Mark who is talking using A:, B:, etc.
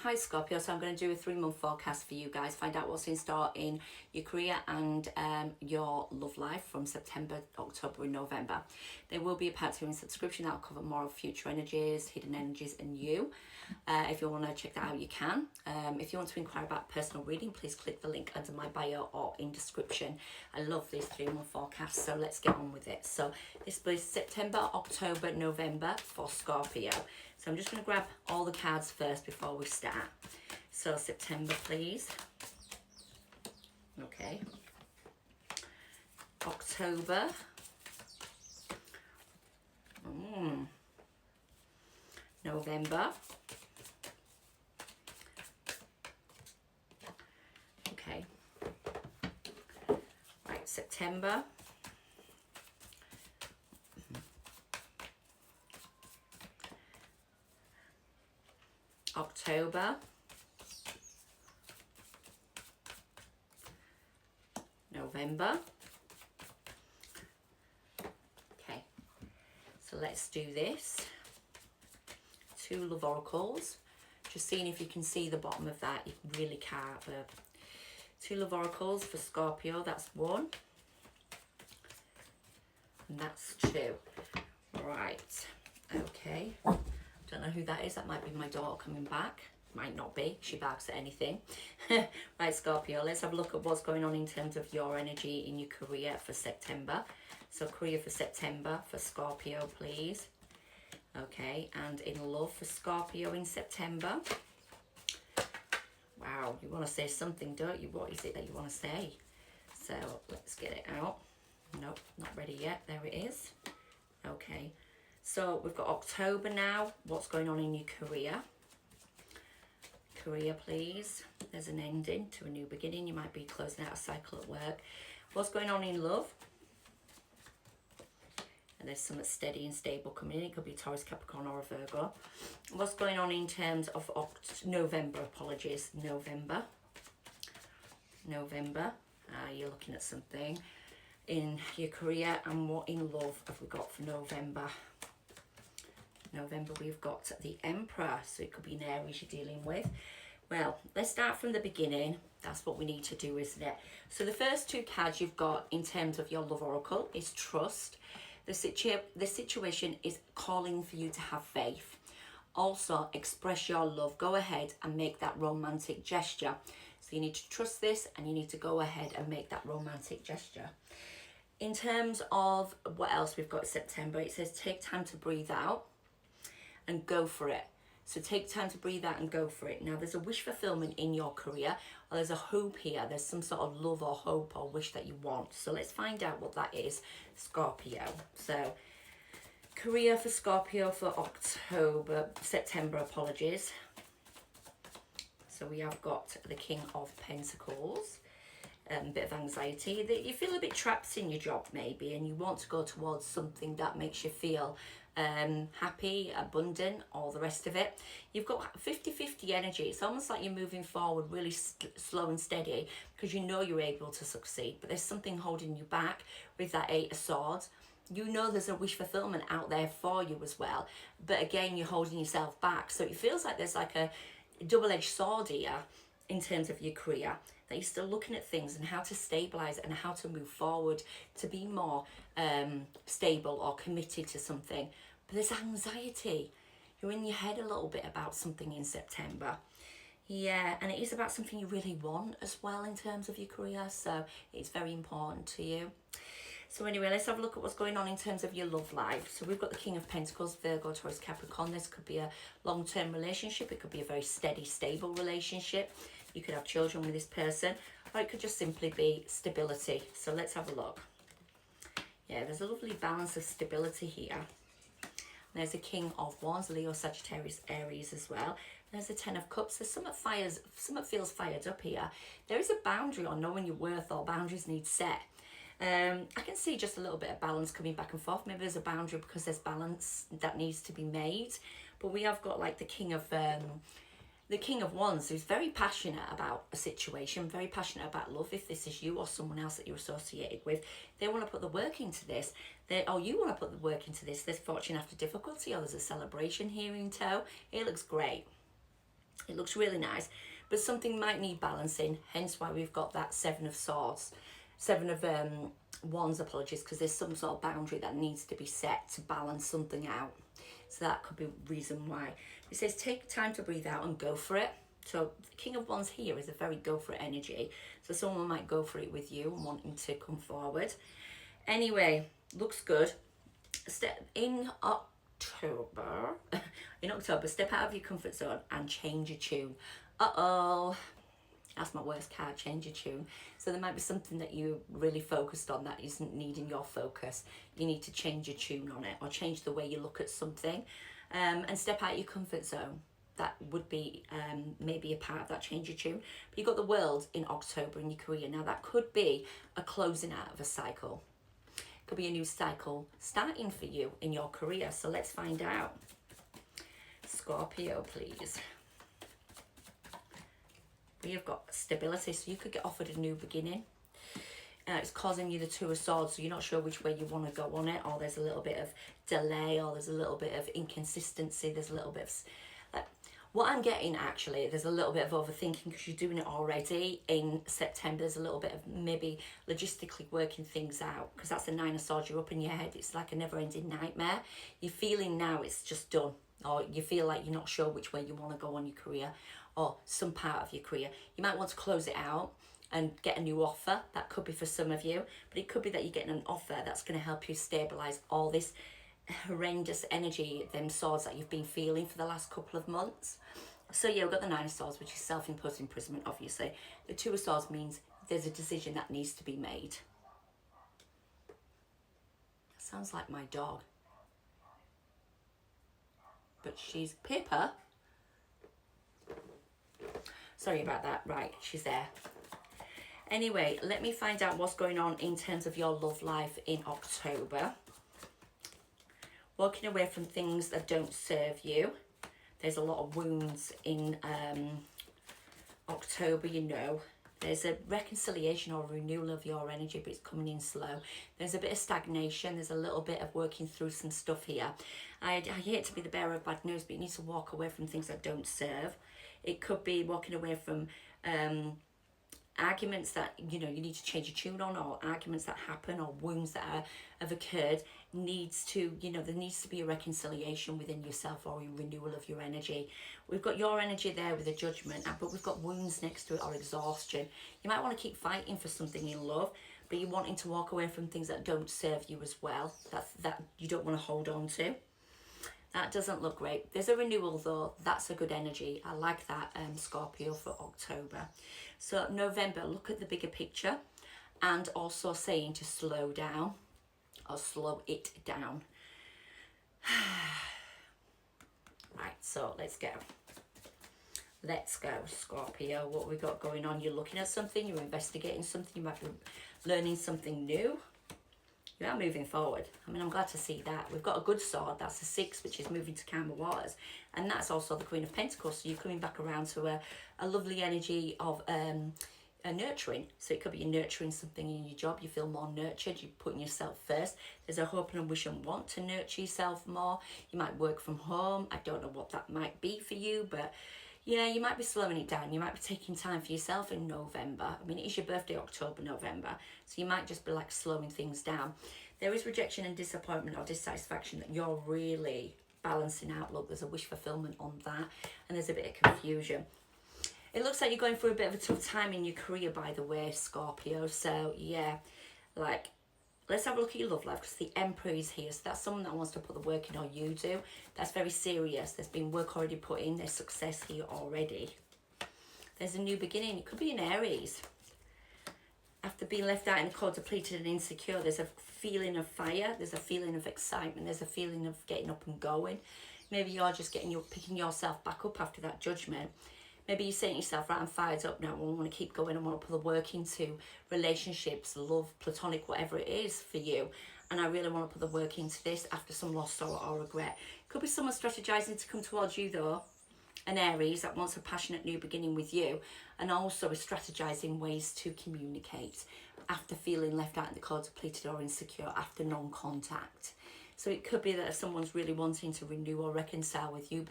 A: Hi Scorpio, so I'm going to do a 3-month forecast for you guys, find out what's in store in your career and your love life from September, October and November. There will be a Patreon subscription that will cover more of future energies, hidden energies and you. If you want to check that out, you can. If you want to inquire about personal reading, please click the link under my bio or in description. I love these 3-month forecasts, so let's get on with it. So this is September, October, November for Scorpio. So I'm just going to grab all the cards first before we start. So September, please. Okay. October. November. Okay. Right, September. October, November. Okay, so let's do this. 2 love oracles. Just seeing if you can see the bottom of that. You really can't. 2 love oracles for Scorpio. That's 1. And that's 2. Right. Okay. Don't know who that is. That might be my daughter coming back. Might not be. She barks at anything. Right, Scorpio, let's have a look at what's going on in terms of your energy in your career for September. So career for September for Scorpio, please. Okay, and in love for Scorpio in September. Wow, you want to say something, don't you? What is it that you want to say? So let's get it out. Nope, not ready yet. There it is. Okay. So we've got October now. What's going on in your career? Career, please. There's an ending to a new beginning. You might be closing out a cycle at work. What's going on in love? And there's something steady and stable coming in. It could be Taurus, Capricorn or a Virgo. What's going on in terms of November? Apologies. November. You're looking at something in your career. And what in love have we got for November? November, we've got the Emperor, so it could be an Aries you're dealing with. Well, let's start from the beginning. That's what we need to do, isn't it? So the first 2 cards you've got in terms of your love oracle is trust. The situation is calling for you to have faith. Also, express your love. Go ahead and make that romantic gesture. So you need to trust this and you need to go ahead and make that romantic gesture. In terms of what else we've got in September, it says take time to breathe out and go for it. So take time to breathe out and go for it. Now there's a wish fulfillment in your career, or there's a hope here. There's some sort of love or hope or wish that you want. So let's find out what that is, Scorpio. So career for Scorpio for September, apologies. So we have got the King of Pentacles. A bit of anxiety, that you feel a bit trapped in your job maybe, and you want to go towards something that makes you feel happy, abundant, all the rest of it. You've got 50-50 energy. It's almost like you're moving forward really slow and steady because you know you're able to succeed, but there's something holding you back with that 8 of Swords. You know there's a wish fulfillment out there for you as well, but again you're holding yourself back. So it feels like there's like a double-edged sword here in terms of your career, that you're still looking at things and how to stabilize and how to move forward to be more stable or committed to something. But there's anxiety. You're in your head a little bit about something in September. Yeah, and it is about something you really want as well in terms of your career, so it's very important to you. So anyway, let's have a look at what's going on in terms of your love life. So we've got the King of Pentacles, Virgo, Taurus, Capricorn. This could be a long-term relationship. It could be a very steady, stable relationship. You could have children with this person, or it could just simply be stability. So let's have a look. Yeah, there's a lovely balance of stability here. There's a King of Wands, Leo, Sagittarius, Aries as well. There's a 10 of Cups. There's something feels fired up here. There is a boundary on knowing your worth, or boundaries need set. I can see just a little bit of balance coming back and forth. Maybe there's a boundary because there's balance that needs to be made. But we have got like the King of Wands, who's very passionate about a situation, very passionate about love. If this is you or someone else that you're associated with, they want to put the work into this. You want to put the work into this. There's fortune after difficulty, or there's a celebration here in tow. It looks great. It looks really nice, but something might need balancing, hence why we've got that Seven of Swords. Seven of Wands, apologies, because there's some sort of boundary that needs to be set to balance something out. So that could be a reason why. It says take time to breathe out and go for it. So the King of Wands here is a very go for it energy. So someone might go for it with you and wanting to come forward. Anyway, looks good. In October, step out of your comfort zone and change your tune. Uh-oh. That's my worst card, change your tune. So there might be something that you really focused on that isn't needing your focus. You need to change your tune on it, or change the way you look at something, and step out your comfort zone. That would be maybe a part of that change your tune. But you've got the World in October in your career. Now that could be a closing out of a cycle. It could be a new cycle starting for you in your career. So let's find out. Scorpio, please. We have got stability, so you could get offered a new beginning. It's causing you the Two of Swords, so you're not sure which way you want to go on it, or there's a little bit of delay, or there's a little bit of inconsistency, there's a little bit of... what I'm getting, actually, there's a little bit of overthinking because you're doing it already in September. There's a little bit of maybe logistically working things out, because that's the Nine of Swords. You're up in your head. It's like a never-ending nightmare. You're feeling now it's just done, or you feel like you're not sure which way you want to go on your career, or some part of your career. You might want to close it out and get a new offer. That could be for some of you, but it could be that you're getting an offer that's going to help you stabilize all this horrendous energy, them swords that you've been feeling for the last couple of months. So yeah, we've got the Nine of Swords, which is self-imposed imprisonment, obviously. The Two of Swords means there's a decision that needs to be made. Sounds like my dog. But she's Pippa. Sorry about that. Right, she's there. Anyway, let me find out what's going on in terms of your love life in October. Walking away from things that don't serve you. There's a lot of wounds in October, you know. There's a reconciliation or renewal of your energy, but it's coming in slow. There's a bit of stagnation. There's a little bit of working through some stuff here. I hate to be the bearer of bad news, but you need to walk away from things that don't serve. It could be walking away from arguments that, you know, you need to change your tune on, or arguments that happen, or wounds that have occurred. Needs to, you know, there needs to be a reconciliation within yourself, or a renewal of your energy. We've got your energy there with a Judgment, but we've got wounds next to it, or exhaustion. You might want to keep fighting for something in love, but you're wanting to walk away from things that don't serve you as well, that you don't want to hold on to. That doesn't look great. There's a renewal though. That's a good energy. I like that, Scorpio, for October. So November, look at the bigger picture, and also saying to slow down, or slow it down. Right, so let's go. Let's go, Scorpio. What we got going on? You're looking at something, you're investigating something, you might be learning something new. You are moving forward. I mean, I'm glad to see that. We've got a good sword. That's the 6, which is moving to calmer waters. And that's also the Queen of Pentacles. So you're coming back around to a lovely energy of a nurturing. So it could be you're nurturing something in your job. You feel more nurtured. You're putting yourself first. There's a hope and a wish and want to nurture yourself more. You might work from home. I don't know what that might be for you, but yeah, you might be slowing it down. You might be taking time for yourself in November. I mean, it is your birthday, October, November. So you might just be like slowing things down. There is rejection and disappointment or dissatisfaction that you're really balancing out. Look, there's a wish fulfillment on that. And there's a bit of confusion. It looks like you're going through a bit of a tough time in your career, by the way, Scorpio. So yeah, like, let's have a look at your love life, because the Emperor is here. So that's someone that wants to put the work in, or you do. That's very serious. There's been work already put in. There's success here already. There's a new beginning. It could be an Aries. After being left out in the cold, depleted and insecure, there's a feeling of fire. There's a feeling of excitement. There's a feeling of getting up and going. Maybe you're just picking yourself back up after that Judgment. Maybe you're saying to yourself, right, I'm fired up now. I want to keep going. I want to put the work into relationships, love, platonic, whatever it is for you. And I really want to put the work into this after some loss, sorrow, or regret. Could be someone strategizing to come towards you, though. An Aries that wants a passionate new beginning with you. And also is strategizing ways to communicate after feeling left out in the cold, depleted or insecure, after non-contact. So it could be that someone's really wanting to renew or reconcile with you, but